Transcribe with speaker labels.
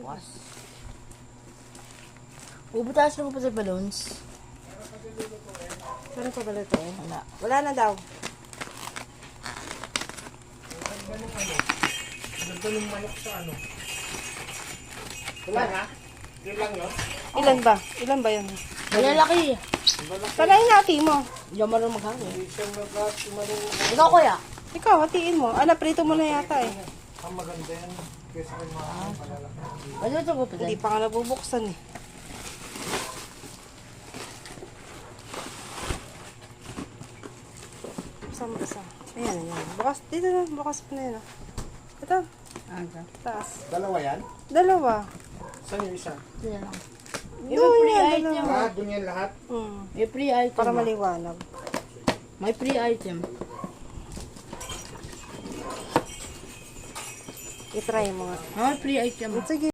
Speaker 1: Bukas. Ubutaas na mo pa sa balloons.
Speaker 2: Saan pa pala ito?
Speaker 1: Wala.
Speaker 2: Wala na daw.
Speaker 3: Ganda ng manok sa ano. Wala na? Yun lang yun?
Speaker 2: Ilan ba? Ilan ba yan?
Speaker 1: Malalaki.
Speaker 2: Sana hinati mo.
Speaker 1: Hindi ako marunong maghangin.
Speaker 3: Hindi siya marunong.
Speaker 1: Ikaw kuya.
Speaker 2: Ikaw, hatiin mo. Naprito mo na yata eh.
Speaker 3: Ang maganda yan. Kesa kay mga palalaki.
Speaker 1: Ano ito ko pa
Speaker 2: Hindi pa nga nabubuksan eh. Buksan mo isa. Ayan, ayan. Bukas, dito na. Bukas pa na yan. ah. Ito,
Speaker 1: Aga.
Speaker 2: taas.
Speaker 3: Dalawa yan?
Speaker 2: Dalawa.
Speaker 3: Saan yung isa?
Speaker 1: Yan lang.
Speaker 2: Doon
Speaker 1: free
Speaker 2: yan,
Speaker 1: item.
Speaker 2: dalawa.
Speaker 3: Ah, dun yan lahat?
Speaker 1: May free item.
Speaker 2: Para maliwanag.
Speaker 1: May free item.
Speaker 2: I-try mo nga.
Speaker 1: May free item.
Speaker 2: Sige.